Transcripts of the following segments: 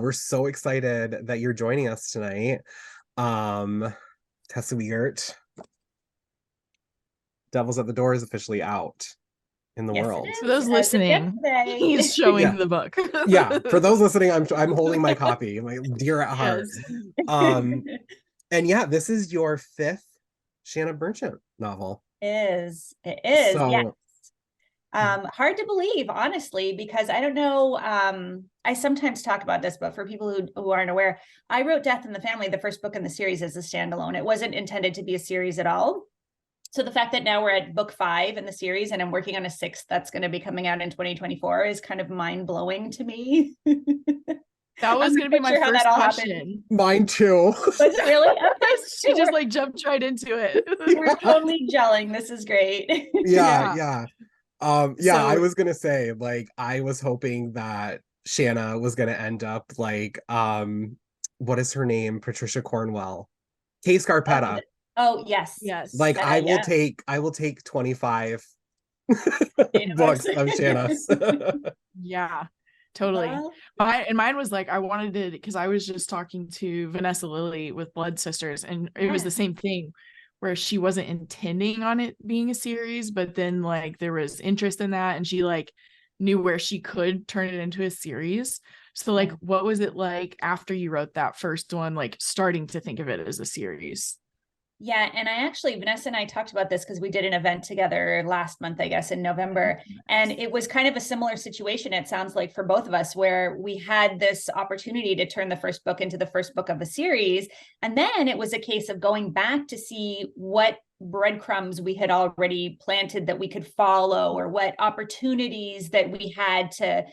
we're so excited that you're joining us tonight. Tessa Wegert, Devil's at the Door is officially out in the world. For those listening, he's showing the book. Yeah, for those listening, I'm holding my copy, my dear at heart. And yeah, this is your 5th Shana Merchant novel. It is. So, yes. Hard to believe, honestly, because I don't know. I sometimes talk about this, but for people who aren't aware, I wrote Death in the Family, the first book in the series, as a standalone. It wasn't intended to be a series at all. So the fact that now we're at book 5 in the series and I'm working on a 6th that's going to be coming out in 2024 is kind of mind-blowing to me. That was going to be my first question. Mine too. Was it really? Okay, she just like jumped right into it. We're totally gelling. This is great. Yeah. I was gonna say, like, I was hoping that Shana was gonna end up like what is her name? Patricia Cornwell. Kay Scarpetta. Oh, yes. Like, I will take 25 books of Shana's. Yeah, totally. Mine was like, I wanted to, because I was just talking to Vanessa Lilly with Blood Sisters, and it was the same thing, where she wasn't intending on it being a series, but then like there was interest in that, and she like knew where she could turn it into a series. So like, what was it like after you wrote that first one, like starting to think of it as a series? Yeah. And Vanessa and I talked about this because we did an event together last month, I guess, in November. And it was kind of a similar situation, it sounds like, for both of us, where we had this opportunity to turn the first book into the first book of a series. And then it was a case of going back to see what breadcrumbs we had already planted that we could follow, or what opportunities that we had to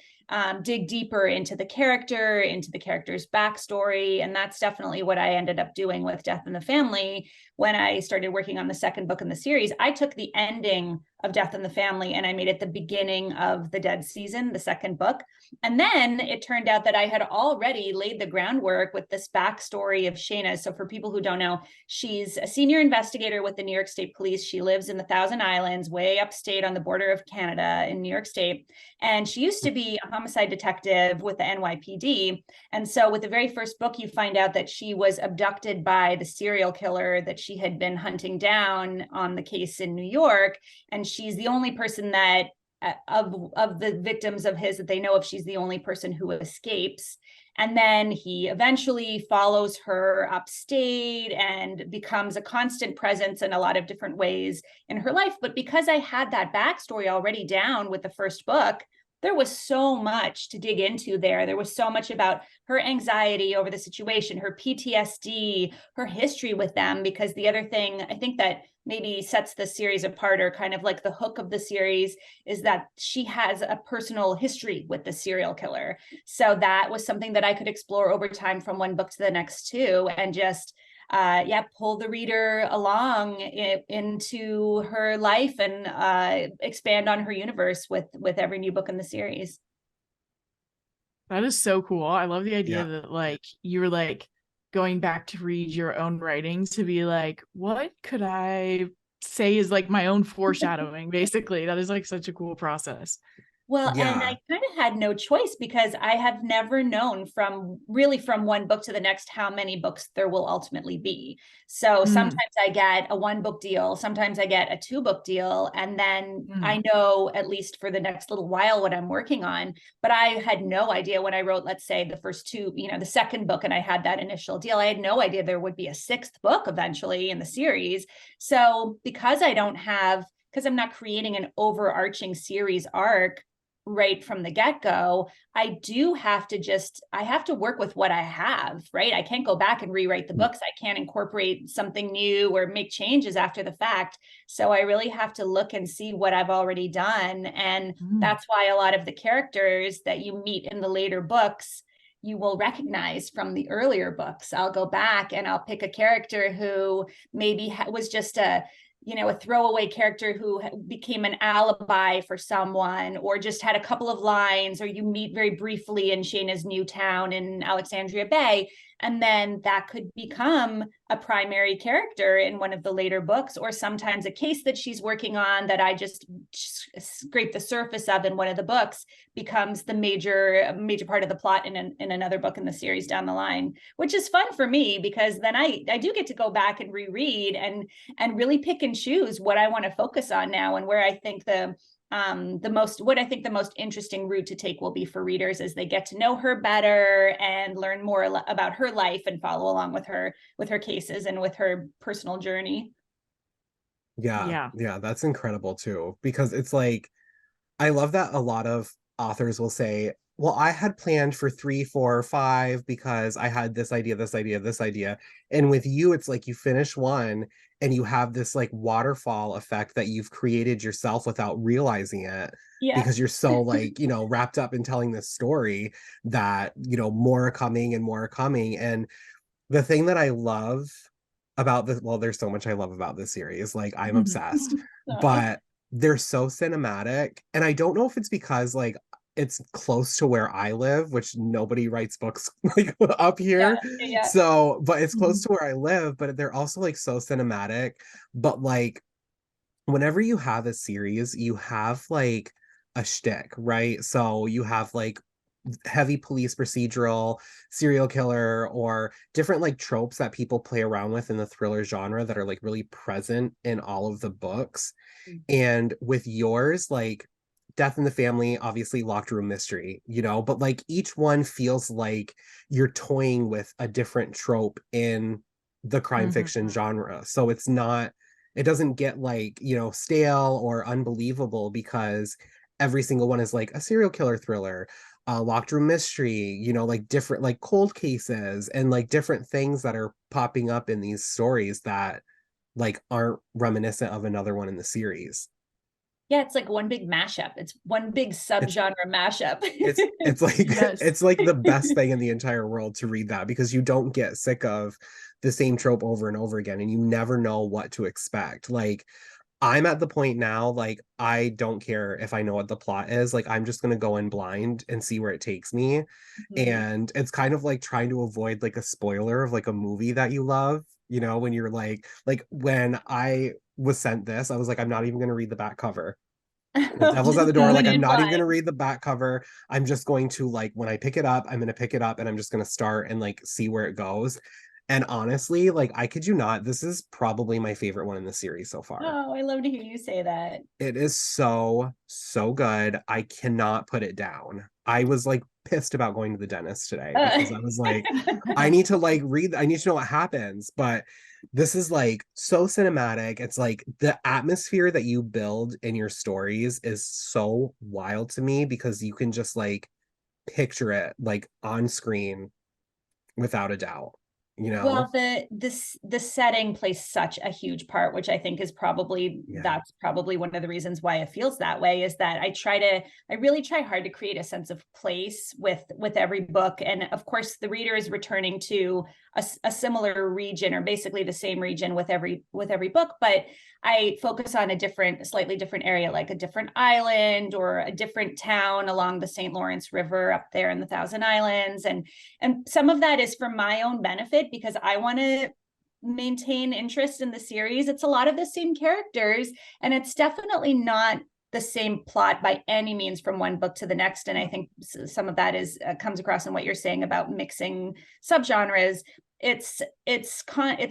dig deeper into the character's backstory. And that's definitely what I ended up doing with Death in the Family. When I started working on the second book in the series, I took the ending of Death in the Family and I made it the beginning of the Dead season, the second book. And then it turned out that I had already laid the groundwork with this backstory of Shana. So for people who don't know, she's a senior investigator with the New York State Police. She lives in the Thousand Islands, way upstate on the border of Canada in New York State. And she used to be a homicide detective with the NYPD. And so with the very first book, you find out that she was abducted by the serial killer that she had been hunting down on the case in New York. And she's the only person that of the victims of his that they know of, she's the only person who escapes. And then he eventually follows her upstate and becomes a constant presence in a lot of different ways in her life. But because I had that backstory already down with the first book, there was so much to dig into there. There was so much about her anxiety over the situation, her PTSD, her history with them, because the other thing I think that maybe sets the series apart, or kind of like the hook of the series, is that she has a personal history with the serial killer. So that was something that I could explore over time from one book to the next too, and just pull the reader along into her life and expand on her universe with every new book in the series. That is so cool. I love the idea that like you were like going back to read your own writings to be like, what could I say is like my own foreshadowing? Basically, that is like such a cool process. Well, and I kind of had no choice, because I have never known from one book to the next how many books there will ultimately be. So sometimes I get a 1-book deal, sometimes I get a 2-book deal, and then I know at least for the next little while what I'm working on. But I had no idea when I wrote, let's say, the first 2, the second book, and I had that initial deal, I had no idea there would be a 6th book eventually in the series. So because I'm not creating an overarching series arc right from the get-go, I have to work with what I have, right? I can't go back and rewrite the books. I can't incorporate something new or make changes after the fact. So I really have to look and see what I've already done. And that's why a lot of the characters that you meet in the later books, you will recognize from the earlier books. I'll go back and I'll pick a character who maybe was just a throwaway character who became an alibi for someone, or just had a couple of lines, or you meet very briefly in Shana's new town in Alexandria Bay. And then that could become a primary character in one of the later books, or sometimes a case that she's working on that I just scrape the surface of in one of the books becomes the major part of the plot in another book in the series down the line, which is fun for me because then I do get to go back and reread and really pick and choose what I want to focus on now, and where I think the most interesting route to take will be for readers as they get to know her better and learn more about her life and follow along with her cases and with her personal journey. Yeah, that's incredible too, because it's like, I love that a lot of authors will say, well, I had planned for 3, 4, 5 because I had this idea, this idea, this idea. And with you, it's like you finish one and you have this like waterfall effect that you've created yourself without realizing it. Yeah. Because you're so like, wrapped up in telling this story that, more are coming and more are coming. And the thing that I love about this, well, there's so much I love about this series. Like, I'm obsessed, but they're so cinematic. And I don't know if it's because like it's close to where I live, which nobody writes books like up here. Yeah. So, but it's close to where I live, but they're also like so cinematic. But like, whenever you have a series, you have like a shtick, right? So you have like heavy police procedural, serial killer, or different like tropes that people play around with in the thriller genre that are like really present in all of the books. And with yours, like Death in the Family, obviously locked room mystery, but like each one feels like you're toying with a different trope in the crime fiction genre. So it doesn't get like, stale or unbelievable, because every single one is like a serial killer thriller, locked room mystery, like different like cold cases and like different things that are popping up in these stories that like aren't reminiscent of another one in the series. Yeah, it's like one big mashup. It's one big subgenre mashup. It's like it's like the best thing in the entire world to read that, because you don't get sick of the same trope over and over again, and you never know what to expect. Like, I'm at the point now, like, I don't care if I know what the plot is. Like, I'm just going to go in blind and see where it takes me. And it's kind of like trying to avoid like a spoiler of like a movie that you love, when you're like when I was sent this, I was like, I'm not even going to read the back cover. The devil's at the door. Like, I'm not even going to read the back cover. I'm just going to, like, when I pick it up, I'm going to pick it up and I'm just going to start and like see where it goes. And honestly, like, I kid you not, this is probably my favorite one in the series so far. Oh, I love to hear you say that. It is so, so good. I cannot put it down. I was like pissed about going to the dentist today because I was like, I need to like read, I need to know what happens. But this is like so cinematic. It's like the atmosphere that you build in your stories is so wild to me, because you can just like picture it like on screen without a doubt. Well, the setting plays such a huge part, which I think is that's probably one of the reasons why it feels that way, is that I really try hard to create a sense of place with every book. And of course, the reader is returning to a similar region, or basically the same region with every book, but I focus on a slightly different area, like a different island or a different town along the St. Lawrence River up there in the Thousand Islands. And some of that is for my own benefit, because I want to maintain interest in the series. It's a lot of the same characters, and it's definitely not the same plot by any means from one book to the next. And I think some of that comes across in what you're saying about mixing subgenres. It's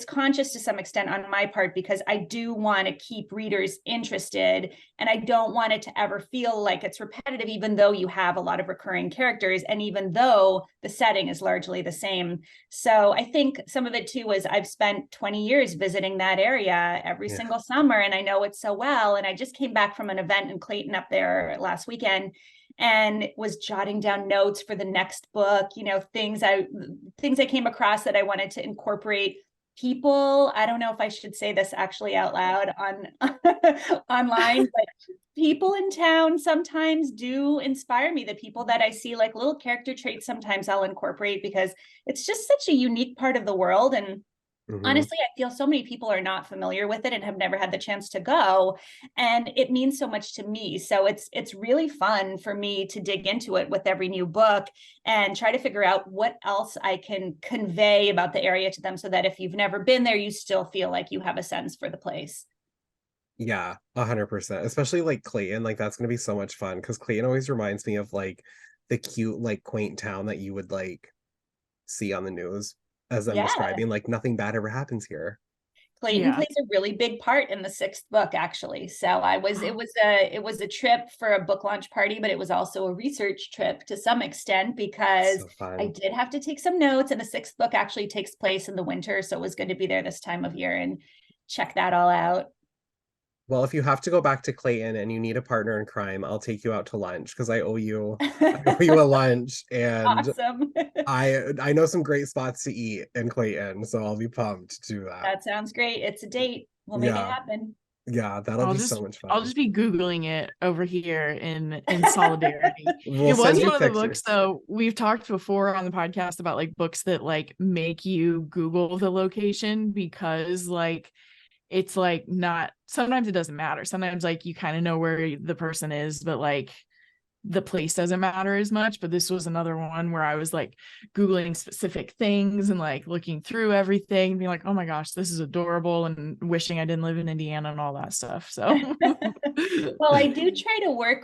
conscious to some extent on my part, because I do want to keep readers interested, and I don't want it to ever feel like it's repetitive, even though you have a lot of recurring characters and even though the setting is largely the same. So I think some of it too was I've spent 20 years visiting that area every single summer, and I know it so well. And I just came back from an event in Clayton up there last weekend, and was jotting down notes for the next book, things I came across that I wanted to incorporate. People, I don't know if I should say this actually out loud on online, but people in town sometimes do inspire me. The people that I see, like little character traits, sometimes I'll incorporate, because it's just such a unique part of the world. And Mm-hmm. Honestly, I feel so many people are not familiar with it and have never had the chance to go, and it means so much to me. So it's really fun for me to dig into it with every new book and try to figure out what else I can convey about the area to them, so that if you've never been there, you still feel like you have a sense for the place. Yeah, 100%. Especially like Clayton, like that's gonna be so much fun because Clayton always reminds me of like the cute, like quaint town that you would like see on the news as I'm Yeah. describing. Like nothing bad ever happens here. Clayton Yeah. plays a really big part in the sixth book, actually. So it was a trip for a book launch party, but it was also a research trip to some extent, because So I fun. did have to take some notes, and the sixth book actually takes place in the winter, so it was good to be there this time of year and check that all out. Well, if you have to go back to Clayton and you need a partner in crime, I'll take you out to lunch because I owe you a lunch and Awesome. I know some great spots to eat in Clayton, so I'll be pumped to do that. That sounds great. It's a date. We'll make it Yeah, happen. yeah, that'll I'll be just so much I'll fun. just be Googling it over here in solidarity. We'll It was send you one of the books pictures. though. We've talked before on the podcast about like books that like make you Google the location because like it's like not sometimes it doesn't matter. Sometimes like you kind of know where the person is, but like the place doesn't matter as much. But this was another one where I was like Googling specific things and like looking through everything and being like, oh my gosh, this is adorable, and wishing I didn't live in Indiana and all that stuff. So Well, I do try to work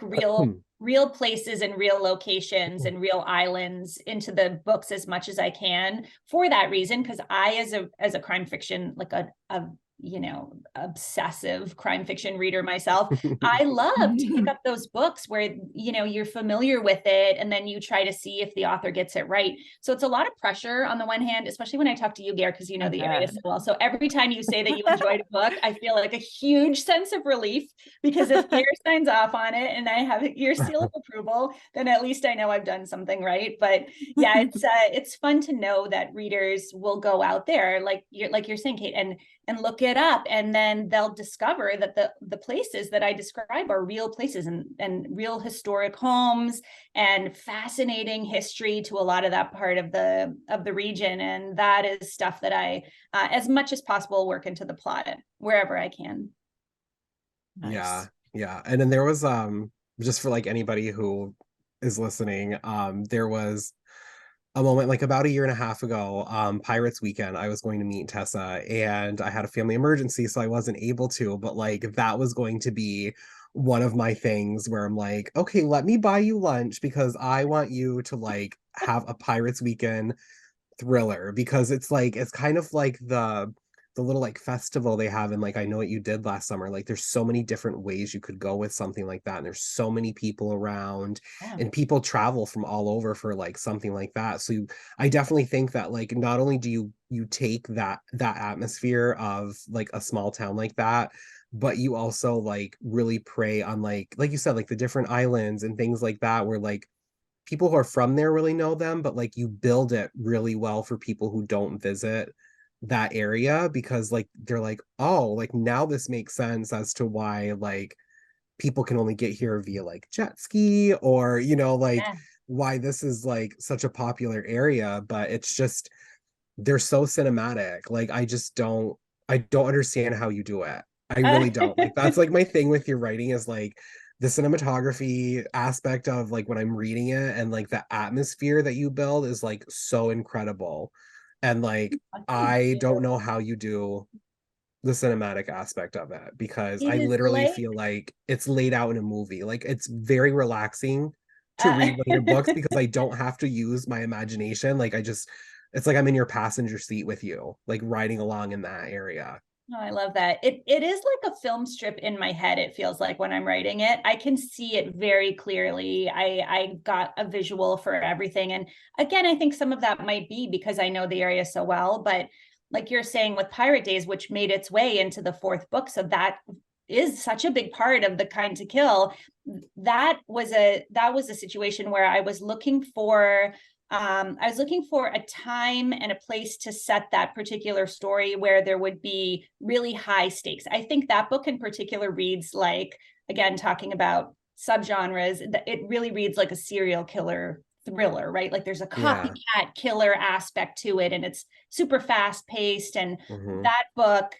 real places and real locations and real islands into the books as much as I can for that reason, because I, as a crime fiction, like a obsessive crime fiction reader myself, I love to pick up those books where you're familiar with it, and then you try to see if the author gets it right. So it's a lot of pressure on the one hand, especially when I talk to you, Gare, because you know I the area bet. so well. So every time you say that you enjoyed a book, I feel like a huge sense of relief, because if Gare signs off on it and I have your seal of approval, then at least I know I've done something right. But yeah, it's fun to know that readers will go out there, like you're saying, Kate, and look it up, and then they'll discover that the places that I describe are real places, and real historic homes and fascinating history to a lot of that part of the region. And that is stuff that I, as much as possible, work into the plot wherever I can. Yeah, Nice. yeah. And then there was just for like anybody who is listening, there was a moment like about a year and a half ago, Pirates Weekend, I was going to meet Tessa and I had a family emergency, so I wasn't able to, but like that was going to be one of my things where I'm like, okay, let me buy you lunch because I want you to like have a Pirates Weekend thriller because it's like it's kind of like the little like festival they have in like I Know What You Did Last Summer. Like there's so many different ways you could go with something like that, and there's so many people around, Yeah. and people travel from all over for like something like that. So I definitely think that like not only do you take that atmosphere of like a small town like that, but you also like really prey on like you said, like the different islands and things like that where like people who are from there really know them, but like you build it really well for people who don't visit that area because like they're like, oh, like now this makes sense as to why like people can only get here via like jet ski or like Yeah. why this is like such a popular area. But it's just they're so cinematic. Like I don't understand how you do it. I really don't. Like that's like my thing with your writing is like the cinematography aspect of like when I'm reading it and like the atmosphere that you build is like so incredible. And like Thank I don't you. know how you do the cinematic aspect of it because It I is literally like feel like it's laid out in a movie. Like it's very relaxing to uh, read one of your books because I don't have to use my imagination. Like it's like I'm in your passenger seat with you, like riding along in that area. Oh, I love that. It is like a film strip in my head, it feels like when I'm writing it. I can see it very clearly. I got a visual for everything. And again, I think some of that might be because I know the area so well, but like you're saying with Pirate Days, which made its way into the fourth book, so that is such a big part of the Kind to Kill. That was a situation where I was looking for a time and a place to set that particular story where there would be really high stakes. I think that book in particular reads like, again, talking about subgenres, it really reads like a serial killer thriller, right? Like there's a Yeah. copycat killer aspect to it, and it's super fast paced. And Mhm. that book,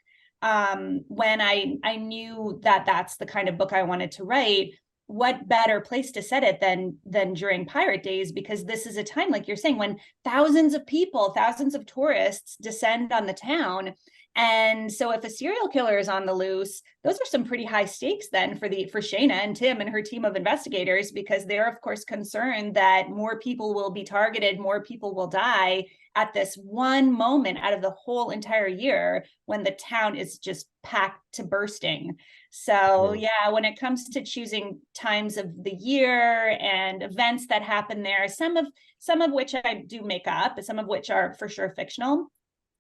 when I knew that that's the kind of book I wanted to write, what better place to set it than during pirate days, because this is a time, like you're saying, when thousands of people, thousands of tourists descend on the town. And so if a serial killer is on the loose, those are some pretty high stakes then for Shana and Tim and her team of investigators, because they're of course concerned that more people will be targeted, more people will die at this one moment out of the whole entire year when the town is just packed to bursting. So yeah, when it comes to choosing times of the year and events that happen there, some of which I do make up, some of which are for sure fictional.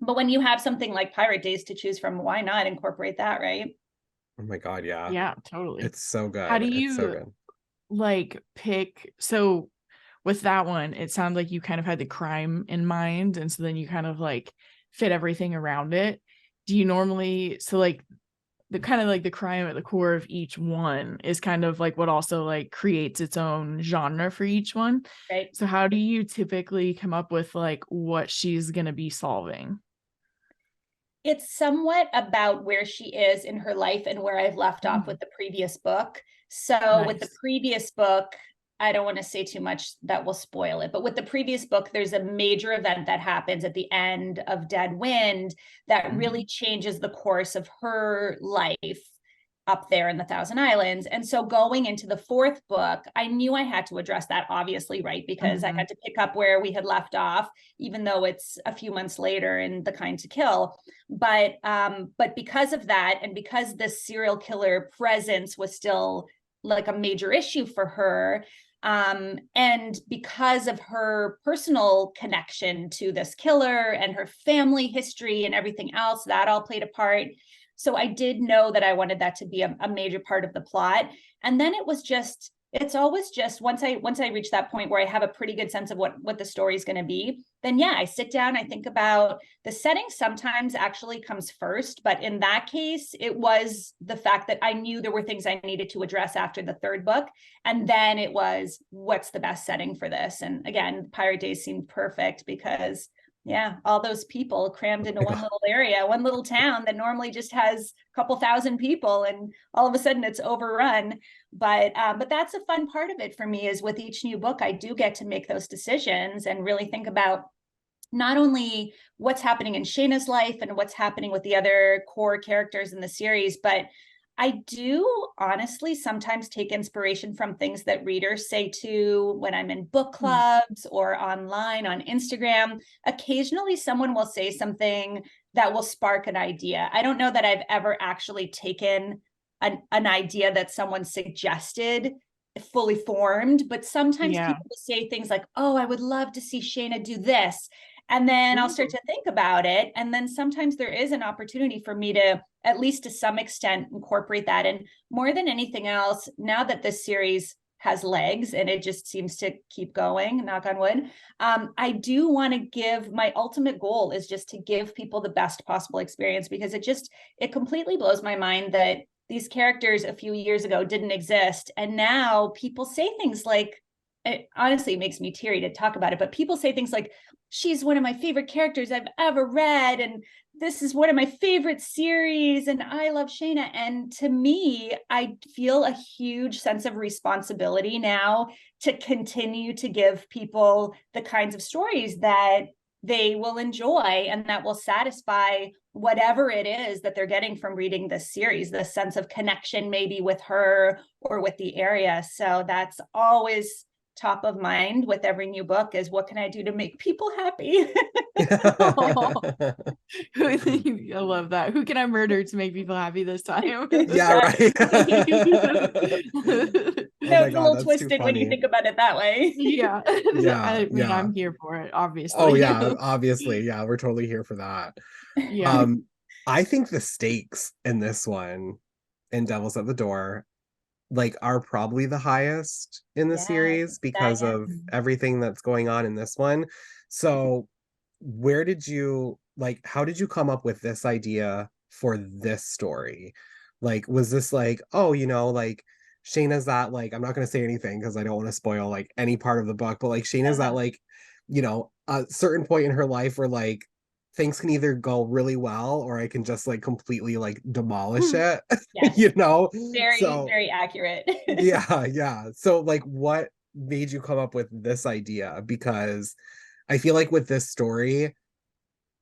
But when you have something like Pirate Days to choose from, why not incorporate that, right? Oh my God, yeah. Yeah, totally. It's so How good. do It's so you good. like pick? So with that one, it sounds like you kind of had the crime in mind, and so then you kind of like fit everything around it. Do you normally, so like the kind of like the crime at the core of each one is kind of like what also like creates its own genre for each one. Right. So how do you typically come up with like what she's going to be solving? It's somewhat about where she is in her life and where I've left off with the previous book. So with the Nice. previous book, I don't want to say too much that will spoil it, but with the previous book, there's a major event that happens at the end of Dead Wind that really changes the course of her life up there in the Thousand Islands. And so going into the fourth book, I knew I had to address that, obviously, right? Because I had to pick up where we had left off, even though it's a few months later in The Kind to Kill. But because of that, and because this serial killer presence was still like a major issue for her, and because of her personal connection to this killer and her family history and everything else, that all played a part. So I did know that I wanted that to be a major part of the plot. And then it's always just once I reach that point where I have a pretty good sense of what the story is going to be, then yeah, I sit down, I think about the setting. Sometimes actually comes first, but in that case, it was the fact that I knew there were things I needed to address after the third book. And then it was, what's the best setting for this? And again, Pirate Days seemed perfect because yeah, all those people crammed into one little area, one little town that normally just has a couple thousand people, and all of a sudden it's overrun. But that's a fun part of it for me, is with each new book, I do get to make those decisions and really think about not only what's happening in Shana's life and what's happening with the other core characters in the series, but I do honestly sometimes take inspiration from things that readers say too when I'm in book clubs or online on Instagram. Occasionally, someone will say something that will spark an idea. I don't know that I've ever actually taken an idea that someone suggested fully formed, but sometimes people will say things like, oh, I would love to see Shana do this. And then I'll start to think about it. And then sometimes there is an opportunity for me to, at least to some extent, incorporate that. And more than anything else, now that this series has legs and it just seems to keep going, knock on wood, I do want to give, my ultimate goal is just to give people the best possible experience, because it completely blows my mind that these characters a few years ago didn't exist. And now people say things like, it honestly makes me teary to talk about it, but people say things like, she's one of my favorite characters I've ever read, and this is one of my favorite series, and I love Shana. And to me, I feel a huge sense of responsibility now to continue to give people the kinds of stories that they will enjoy and that will satisfy whatever it is that they're getting from reading this series, the sense of connection maybe with her or with the area. So that's always top of mind with every new book, is what can I do to make people happy? I love that. Who can I murder to make people happy this time? Yeah, right. No, my it's a God, little that's twisted when you think about it that way. Yeah. Yeah, I mean, yeah. I'm here for it, obviously. Oh yeah, obviously. Yeah, we're totally here for that. Yeah. I think the stakes in this one, in Devil's at the Door, like are probably the highest in the series because Yeah. of everything that's going on in this one. So where did you like, how did you come up with this idea for this story? Like, was this like, oh, like Shayna's that like, I'm not going to say anything because I don't want to spoil like any part of the book, but like Shayna's that like, you know, a certain point in her life where like things can either go really well or I can just like completely like demolish it, Yes. you know? Very, So very accurate. yeah. So like what made you come up with this idea? Because I feel like with this story,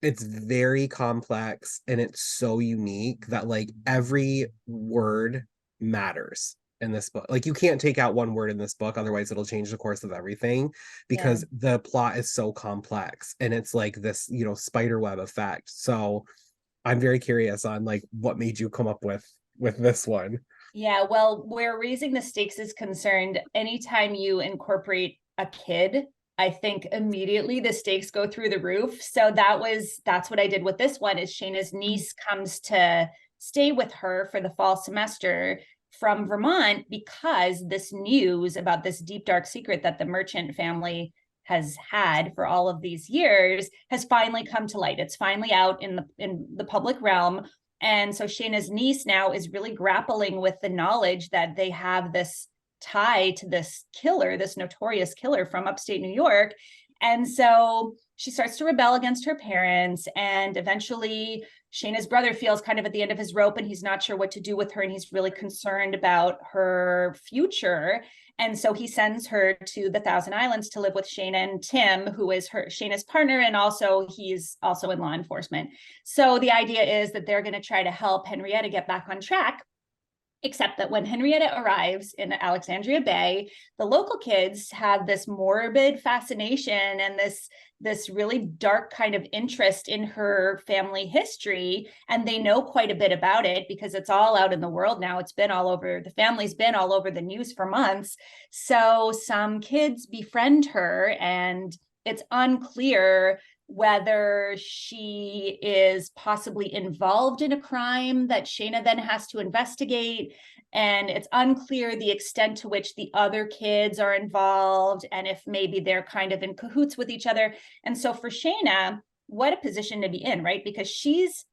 it's very complex and it's so unique that like every word matters in this book. Like you can't take out one word in this book, otherwise it'll change the course of everything because the plot is so complex and it's like this, you know, spider web effect. So I'm very curious on like what made you come up with this one. Yeah, well, where raising the stakes is concerned, anytime you incorporate a kid, I think immediately the stakes go through the roof. So that's what I did with this one is Shayna's niece comes to stay with her for the fall semester from Vermont because this news about this deep dark secret that the merchant family has had for all of these years has finally come to light. It's finally out in the public realm. And so Shayna's niece now is really grappling with the knowledge that they have this tie to this killer, this notorious killer from upstate New York. And so she starts to rebel against her parents. And eventually, Shayna's brother feels kind of at the end of his rope and he's not sure what to do with her. And he's really concerned about her future. And so he sends her to the Thousand Islands to live with Shayna and Tim, who is Shayna's partner. And also he's also in law enforcement. So the idea is that they're going to try to help Henrietta get back on track. Except that when Henrietta arrives in Alexandria Bay, the local kids have this morbid fascination and this really dark kind of interest in her family history. And they know quite a bit about it because it's all out in the world now. It's been all over, the family's been all over the news for months. So some kids befriend her and it's unclear whether she is possibly involved in a crime that Shayna then has to investigate. And it's unclear the extent to which the other kids are involved and if maybe they're kind of in cahoots with each other. And so for Shayna, what a position to be in, right? Because she's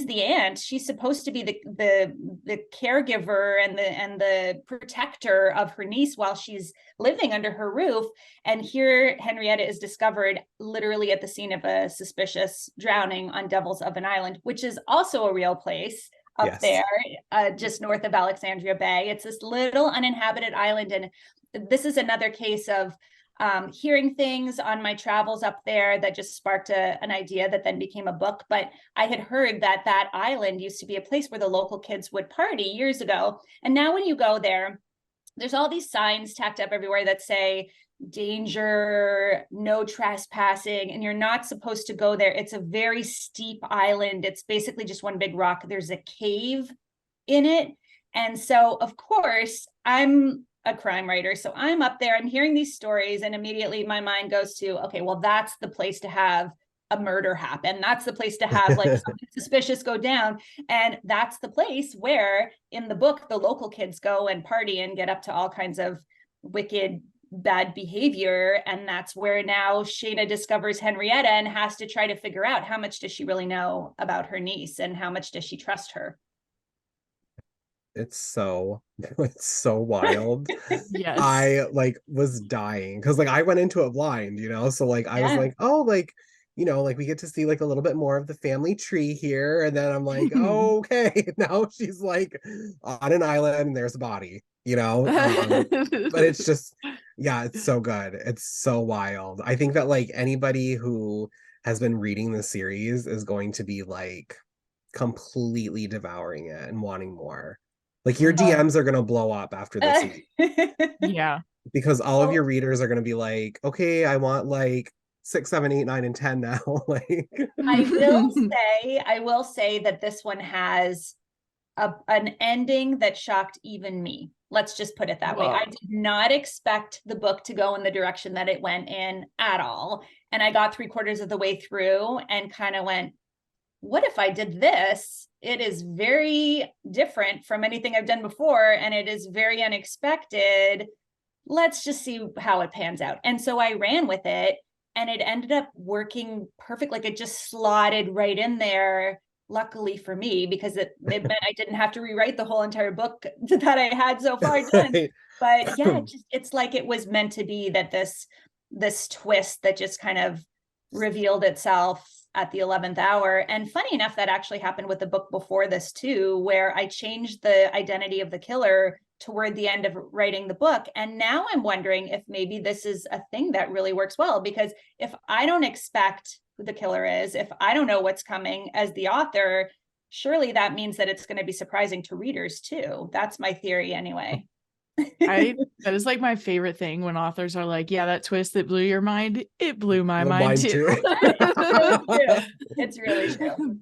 the aunt. She's supposed to be the caregiver and the protector of her niece while she's living under her roof. And here Henrietta is discovered literally at the scene of a suspicious drowning on Devil's Oven Island, which is also a real place up there, just north of Alexandria Bay. It's this little uninhabited island. And this is another case of hearing things on my travels up there that just sparked an idea that then became a book. But I had heard that island used to be a place where the local kids would party years ago. And now when you go there, there's all these signs tacked up everywhere that say danger, no trespassing, and you're not supposed to go there. It's a very steep island. It's basically just one big rock. There's a cave in it. And so, of course, I'm a crime writer. So I'm up there, I'm hearing these stories, and immediately my mind goes to, okay, well, that's the place to have a murder happen. That's the place to have like something suspicious go down. And that's the place where in the book, the local kids go and party and get up to all kinds of wicked, bad behavior. And that's where now Shayna discovers Henrietta and has to try to figure out how much does she really know about her niece and how much does she trust her. It's so wild. Yes. I like was dying because like I went into it blind, you know, so like I was like, oh, like, you know, like we get to see like a little bit more of the family tree here, and then I'm like, oh, okay, now she's like on an island and there's a body, you know. But it's just, yeah, it's so good, it's so wild. I think that like anybody who has been reading the series is going to be like completely devouring it and wanting more. Like your DMs are going to blow up after this week. Yeah. Because all of your readers are going to be like, okay, I want like 6, 7, 8, 9, and 10 now. Like I will say that this one has an ending that shocked even me. Let's just put it that way. I did not expect the book to go in the direction that it went in at all. And I got 3/4 of the way through and kind of went, what if I did this? It is very different from anything I've done before, and it is very unexpected. Let's just see how it pans out. And so I ran with it, and it ended up working perfect. Like it just slotted right in there luckily for me, because it meant I didn't have to rewrite the whole entire book that I had so far done. Right. But yeah, it's like it was meant to be, that this twist that just kind of revealed itself at the 11th hour. And funny enough, that actually happened with the book before this too, where I changed the identity of the killer toward the end of writing the book. And now I'm wondering if maybe this is a thing that really works well, because if I don't expect who the killer is, if I don't know what's coming as the author, surely that means that it's going to be surprising to readers too. That's my theory anyway. That is like my favorite thing, when authors are like, yeah, that twist that blew your mind, it blew my mind too. It's really true.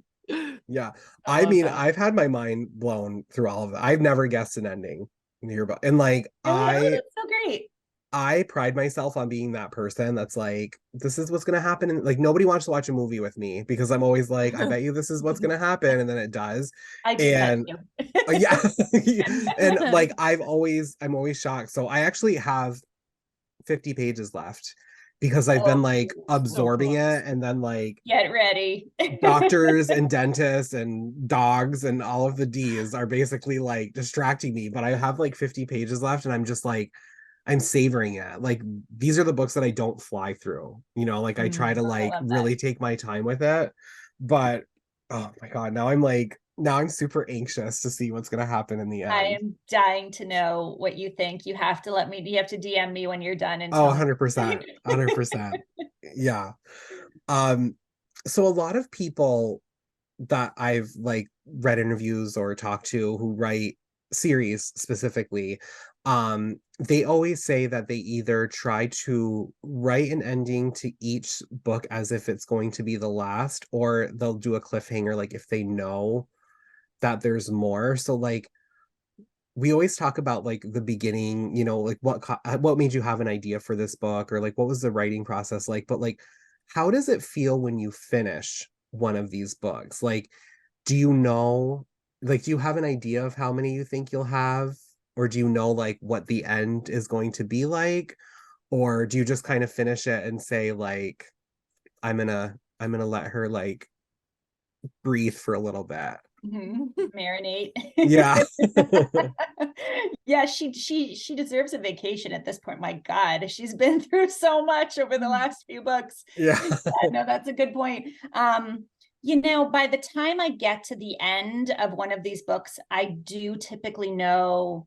Yeah. I mean, I've had my mind blown through all of it. I've never guessed an ending in your book. And like, that's so great. I pride myself on being that person that's like, this is what's going to happen. And like, nobody wants to watch a movie with me, because I'm always like, I bet you this is what's going to happen. And then it does. I do that too. Yeah. And like, I'm always shocked. So I actually have 50 pages left, because I've been like absorbing it, and then like, get ready. Doctors and dentists and dogs and all of the D's are basically like distracting me, but I have like 50 pages left, and I'm just like, I'm savoring it. Like, these are the books that I don't fly through, you know, like I try to like really take my time with it. But oh my God, now I'm super anxious to see what's going to happen in the end. I am dying to know what you think. You have to DM me when you're done. And 100%. 100%. Yeah. So a lot of people that I've like read interviews or talked to who write series specifically, they always say that they either try to write an ending to each book as if it's going to be the last, or they'll do a cliffhanger, like if they know that there's more. So like, we always talk about like the beginning, you know, like what made you have an idea for this book, or like what was the writing process like, but like, how does it feel when you finish one of these books? Like, do you know, like, do you have an idea of how many you think you'll have? Or do you know like what the end is going to be like? Or do you just kind of finish it and say like, I'm gonna let her like breathe for a little bit? Marinate. Yeah. Yeah, she deserves a vacation at this point. My God, she's been through so much over the last few books. Yeah. No, that's a good point. You know, by the time I get to the end of one of these books, I do typically know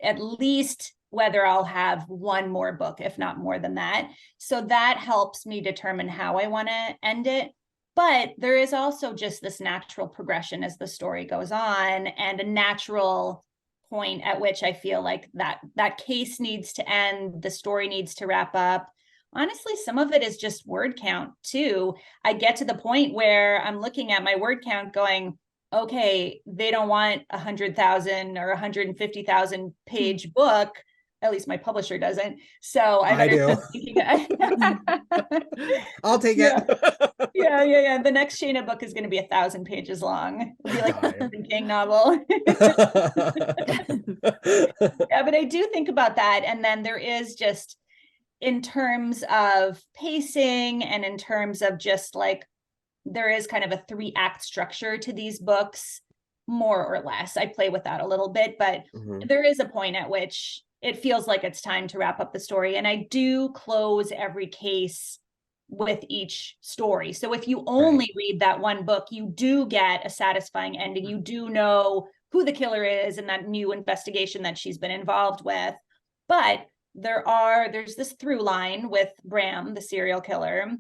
at least whether I'll have one more book, if not more than that. So that helps me determine how I want to end it. But there is also just this natural progression as the story goes on, and a natural point at which I feel like that case needs to end, the story needs to wrap up. Honestly, some of it is just word count too. I get to the point where I'm looking at my word count going, okay, they don't want 100,000 or 150,000 page book. At least my publisher doesn't. So I do. I'll take it. Yeah. The next Shana book is going to be 1,000 pages long. It'll be like a Stephen King novel. Yeah, but I do think about that. And then there is just, in terms of pacing and in terms of just like, there is kind of a 3-act structure to these books, more or less. I play with that a little bit, but there is a point at which it feels like it's time to wrap up the story. And I do close every case with each story. So if you only read that one book, you do get a satisfying ending. You do know who the killer is and that new investigation that she's been involved with. But there's this through line with Bram, the serial killer.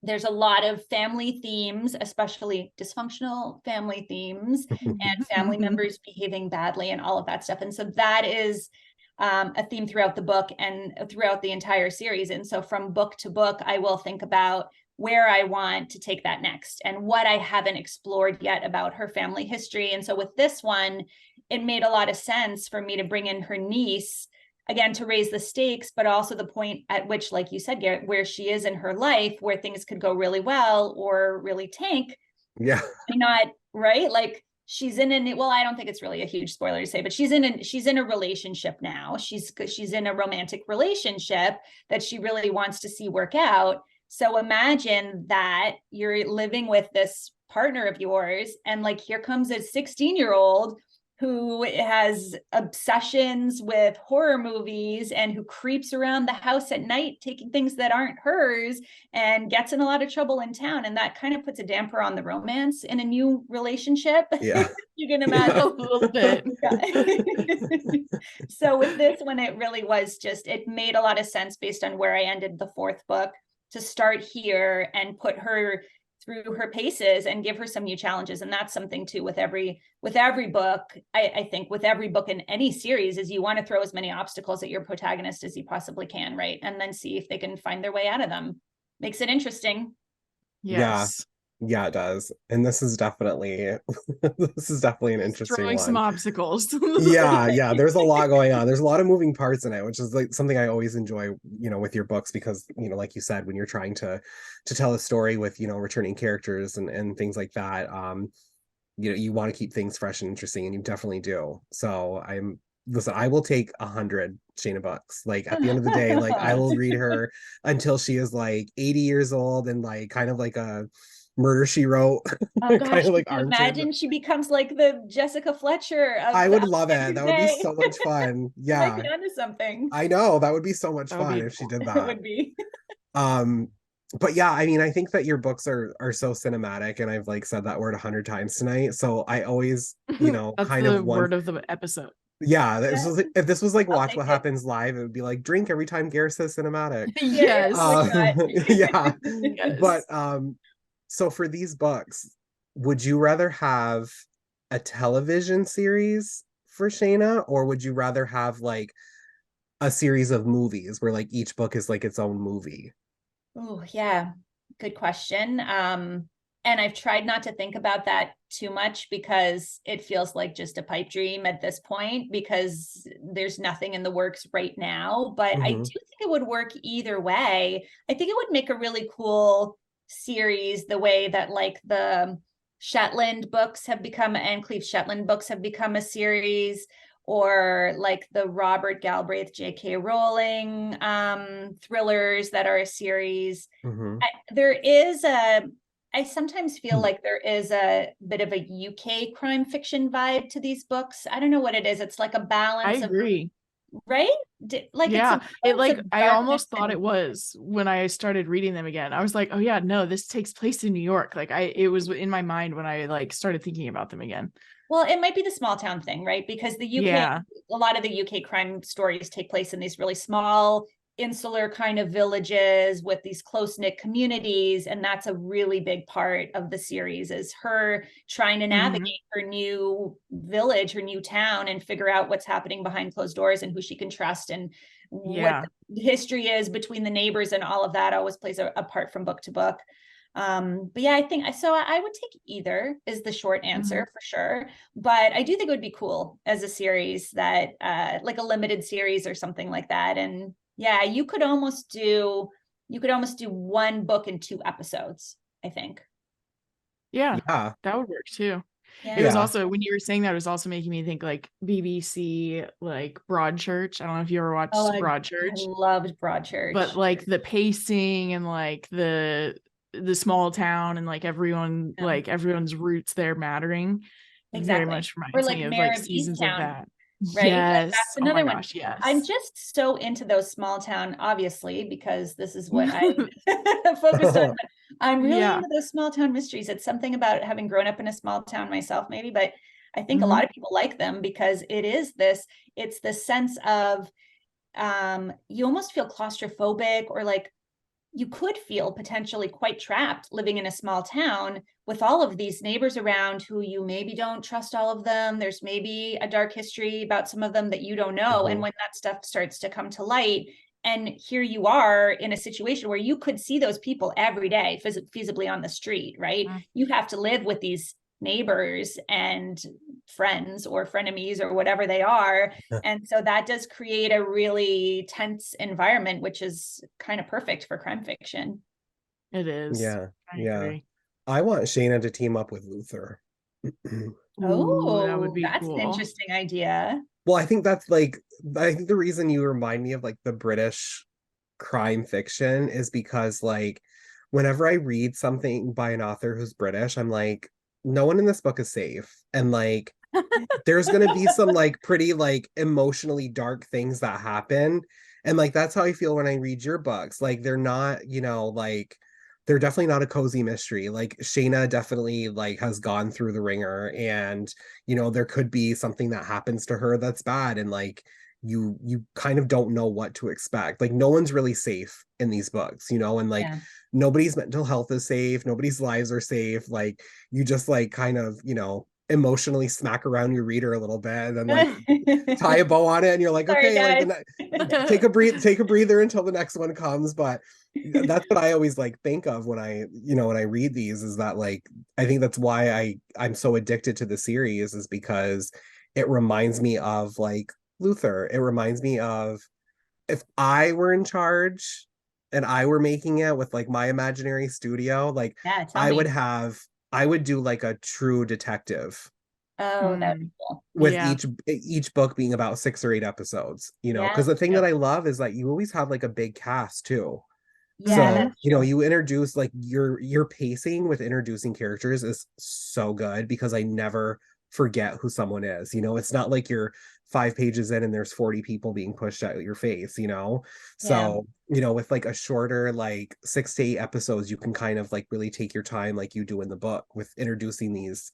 There's a lot of family themes, especially dysfunctional family themes and family members behaving badly and all of that stuff. And so that is a theme throughout the book and throughout the entire series. And so from book to book, I will think about where I want to take that next and what I haven't explored yet about her family history. And so with this one, it made a lot of sense for me to bring in her niece, again, to raise the stakes, but also the point at which, like you said, Garrett, where she is in her life, where things could go really well or really tank. Yeah. Not right. Like she's well, I don't think it's really a huge spoiler to say, but she's in a relationship now. She's in a romantic relationship that she really wants to see work out. So imagine that you're living with this partner of yours, and like here comes a 16-year-old who has obsessions with horror movies and who creeps around the house at night taking things that aren't hers and gets in a lot of trouble in town, and that kind of puts a damper on the romance in a new relationship. Yeah. You can imagine. A little bit. So with this one, it really was just, it made a lot of sense based on where I ended the fourth book to start here and put her through her paces and give her some new challenges. And that's something too with every book. I think with every book in any series is you want to throw as many obstacles at your protagonist as you possibly can, right? And then see if they can find their way out of them. Makes it interesting. Yes. Yeah, it does. And this is definitely an interesting Throwing one. some obstacles. Yeah, there's a lot going on. There's a lot of moving parts in it, which is like something I always enjoy, with your books, because, like you said, when you're trying to tell a story with, returning characters and things like that, you want to keep things fresh and interesting, and you definitely do. So listen, I will take 100 Shana books. Like at the end of the day, like I will read her until she is like 80 years old and like kind of like a Murder, She Wrote. Oh gosh, kind of like imagine she becomes like the Jessica Fletcher of I would love it. That would be so much fun. Yeah. Might be onto something. I know, that would be so much fun if she did that. It would be. But yeah, I mean, I think that your books are so cinematic, and I've like said that word 100 times tonight. So I always, That's kind the of word of the episode. Yeah, if this was like Watch What Happens Live, it would be like drink every time Gare says cinematic. Yes. Yeah. Yes. But so for these books, would you rather have a television series for Shana, or would you rather have like a series of movies where like each book is like its own movie? Oh, yeah. Good question. And I've tried not to think about that too much because it feels like just a pipe dream at this point, because there's nothing in the works right now. But I do think it would work either way. I think it would make a really cool series, the way that like the Shetland books have become, Anne Cleeve's Shetland books have become a series, or like the Robert Galbraith, J.K. Rowling thrillers that are a series. I sometimes feel like there is a bit of a UK crime fiction vibe to these books. I don't know what it is. It's like a balance. I agree. Right? Like, yeah, I almost thought and... it was when I started reading them again. I was like, oh yeah, no, this takes place in New York. Like it was in my mind when I like started thinking about them again. Well, it might be the small town thing, right? Because the UK, a lot of the UK crime stories take place in these really small, insular kind of villages with these close-knit communities. And that's a really big part of the series, is her trying to navigate her new village, her new town, and figure out what's happening behind closed doors and who she can trust, and what the history is between the neighbors, and all of that always plays a part from book to book. But yeah, I think so. I would take either, is the short answer for sure. But I do think it would be cool as a series, that like a limited series or something like that. And yeah, you could almost do one book in 2 episodes, I think. Yeah, that would work too. It was also, when you were saying that, it was also making me think like BBC, like Broadchurch. I don't know if you ever watched Broadchurch. I loved Broadchurch. But like the pacing and like the small town, and like everyone, like everyone's roots there mattering. Exactly. Very much reminds me of like seasons of that. Right? Yes. Like, that's another one. Gosh, yes. I'm just so into those small town, obviously, because this is what I focused on. But I'm really into those small town mysteries. It's something about having grown up in a small town myself, maybe, but I think a lot of people like them because it's the sense of you almost feel claustrophobic, or like you could feel potentially quite trapped living in a small town with all of these neighbors around who you maybe don't trust all of them. There's maybe a dark history about some of them that you don't know. And when that stuff starts to come to light, and here you are in a situation where you could see those people every day feasibly on the street, right? You have to live with these neighbors and friends or frenemies or whatever they are. And so that does create a really tense environment, which is kind of perfect for crime fiction. It is. Yeah. I want Shana to team up with Luther. Oh, that would be that's cool. An interesting idea. Well, I think that's like, I think the reason you remind me of like the British crime fiction is because like whenever I read something by an author who's British, I'm like, no one in this book is safe. And like, there's going to be some like pretty like emotionally dark things that happen. And like, that's how I feel when I read your books. Like, they're not, like, they're definitely not a cozy mystery. Like, Shana definitely like has gone through the ringer, and, there could be something that happens to her that's bad. And like, you kind of don't know what to expect. Like, no one's really safe in these books, and like, Yeah. nobody's mental health is safe, nobody's lives are safe. Like, you just like kind of, emotionally smack around your reader a little bit, and then like tie a bow on it, and you're like, Sorry, okay, like guys. take a breather until the next one comes. But that's what I always like think of when I read these, is that like, I think that's why I'm so addicted to the series, is because it reminds me of like Luther. It reminds me of, if I were in charge and I were making it with like my imaginary studio, like Yeah, tell I would me. have I would do like a true detective, Oh, that would be cool. with Yeah. each book being about 6 or 8 episodes, Yeah. because the thing that I love is that you always have like a big cast too. Yeah, So, Mhm. that's true. you introduce like your pacing with introducing characters is so good, because I never forget who someone is. It's not like you're 5 pages in and there's 40 people being pushed at your face. Yeah. So, with like a shorter, like 6 to 8 episodes, you can kind of like really take your time, like you do in the book, with introducing these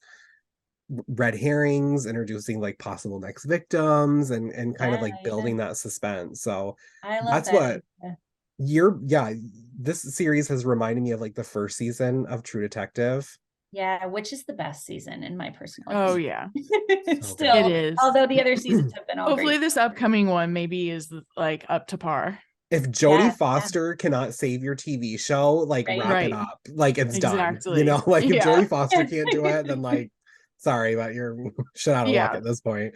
red herrings, introducing like possible next victims, and kind of Yeah, like yeah. building that suspense. So I love that's that what idea. yeah, this series has reminded me of like the first season of True Detective. Yeah, which is the best season in my personal Oh opinion. yeah, So it good. Still, is. although the other seasons have been all Hopefully great. this upcoming one maybe is like up to par. If Jodie Yeah, yeah, Foster cannot save your TV show, like right. wrap it Right. up. Like, it's done. Exactly. Like, if Yeah. Jodie Foster can't do it, then like, sorry, but you're shit out of luck Yeah. at this point.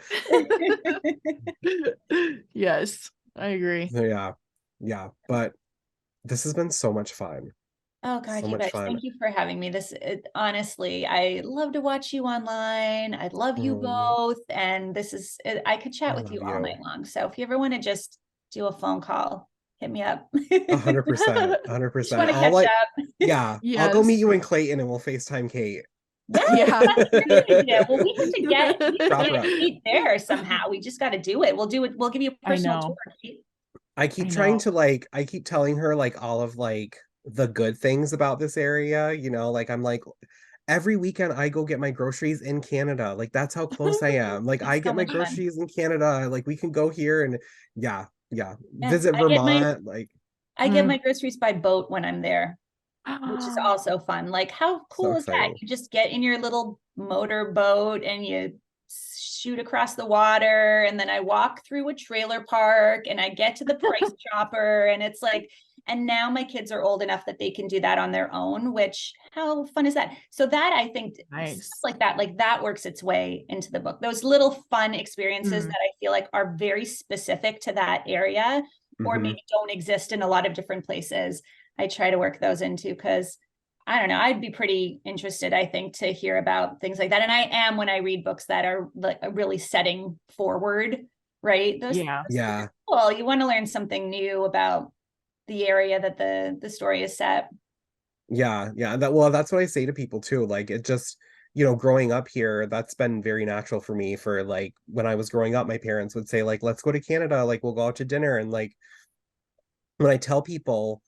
Yes, I agree. So yeah. Yeah. But this has been so much fun. Oh God, So you much guys, fun. thank you for having me. Honestly, I love to watch you online. I love you Oh, both. And I could I chat with love you all you. night long. So if you ever want to just do a phone call, hit me up. 100%. Just 100%. want to I'll catch like, up. yeah, I'll go Yes. meet you in Clayton and we'll FaceTime Kate. Yes, Yeah. that's a great idea. Well, we have to Drop her get up. Kate there somehow. We just got to do it. We'll do it. We'll give you a I personal tour, know. Kate. I I keep trying know. to like, I keep telling her like all of like the good things about this area, like I'm like, every weekend I go get my groceries in Canada. Like, that's how close I am. Like, I It's so get my much fun. groceries in Canada. Like, we can go here and yeah, yeah. Yeah, Visit Vermont. Like, I get Mm. my groceries by boat when I'm there, which is also fun. Like, how so cool is that? exciting. You just get in your little motor boat and you shoot across the water, and then I walk through a trailer park and I get to the price chopper, and it's like, and now my kids are old enough that they can do that on their own, which how fun is that? So that, I think, stuff Nice. like that works its way into the book. Those little fun experiences Mm. that I feel like are very specific to that area, or Hmm. maybe don't exist in a lot of different places. I try to work those into, because I don't know, I'd be pretty interested, I think, to hear about things like that. And I am, when I read books that are like really setting forward, right? Those Yeah. Yeah. Well, you want to learn something new about the area that the story is set. Yeah. Yeah. That's what I say to people too. Like, it just, growing up here, that's been very natural for me. For like, when I was growing up, my parents would say, like, let's go to Canada, like we'll go out to dinner. And like, when I tell people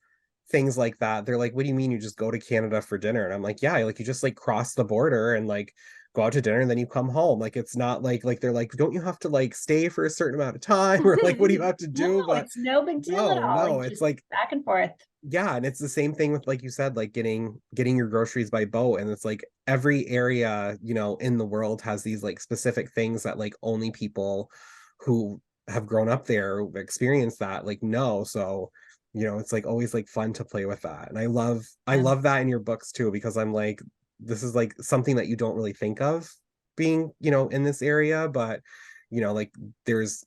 things like that, they're like, what do you mean you just go to Canada for dinner? And I'm like, yeah, like you just like cross the border and like go out to dinner and then you come home. Like, it's not like they're like, don't you have to like stay for a certain amount of time, or like what do you have to No, do? But it's no big deal at all. no, Like, it's just like, back and forth. yeah, and it's the same thing with, like you said, like getting your groceries by boat. And it's like every area, in the world has these like specific things that like only people who have grown up there experience that like know. So, it's like always like fun to play with that. And I Yeah. love that in your books too, because I'm like, this is like something that you don't really think of being, in this area. But, like, there's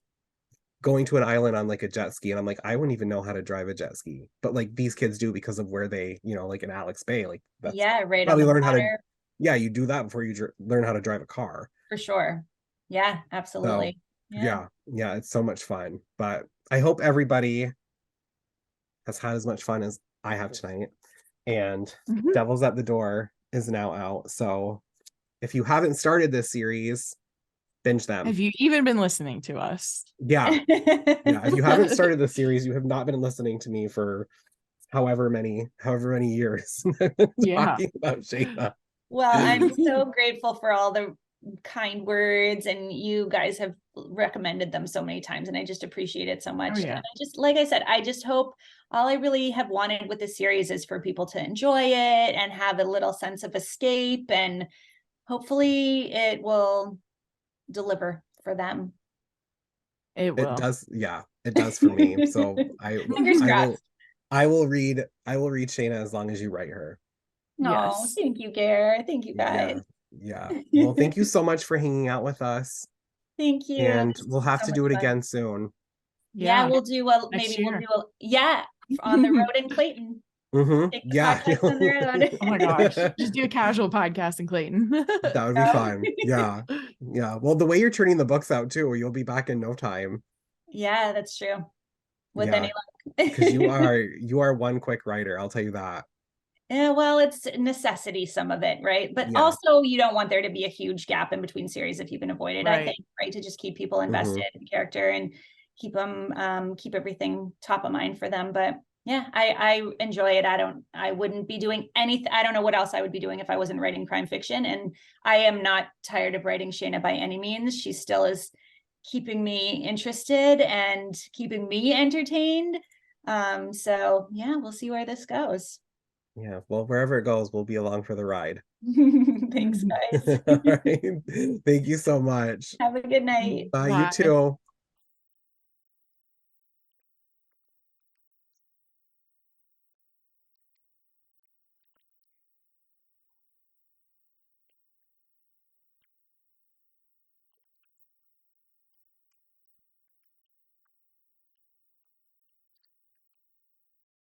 going to an island on like a jet ski, and I'm like, I wouldn't even know how to drive a jet ski, but like these kids do, because of where they, like in Alex Bay. Like, that's Yeah, right on probably the learn how to, water, yeah, you do that before you learn how to drive a car. for sure. Yeah, So absolutely. Yeah. yeah, yeah, it's so much fun. But I hope everybody has had as much fun as I have tonight. and Devil's at the Door is now out. So if you haven't started this series, binge them. Have you even been listening to us? Yeah. If you haven't started the series, you have not been listening to me for however many years talking about Shana. Well, I'm so grateful for all the kind words, and you guys have recommended them so many times, and I just appreciate it so much. And I just, like I said, I just hope, all I really have wanted with this series is for people to enjoy it and have a little sense of escape, and hopefully it will deliver for them. It will. It does. Yeah, it does for me. So I will read Shana as long as you write her. No, thank you, Gare. Thank you, guys. Yeah. Well, thank you so much for hanging out with us. Thank you. And we'll have to do it again soon. Yeah, we'll do on the road in Clayton. Yeah. Oh my gosh. Just do a casual podcast in Clayton. That would be fun. Yeah. Well, the way you're turning the books out too, you'll be back in no time. Yeah, that's true. With any luck. Because you are one quick writer, I'll tell you that. Yeah, well, it's necessity, some of it, right? But also you don't want there to be a huge gap in between series if you can avoid it, I think, right? To just keep people invested in character and keep them keep everything top of mind for them. But yeah, I enjoy it. I wouldn't be doing anything. I don't know what else I would be doing if I wasn't writing crime fiction. And I am not tired of writing Shana by any means. She still is keeping me interested and keeping me entertained. So yeah, we'll see where this goes. Yeah, well, wherever it goes, we'll be along for the ride. Thanks, guys. All right. Thank you so much. Have a good night. Bye. You too.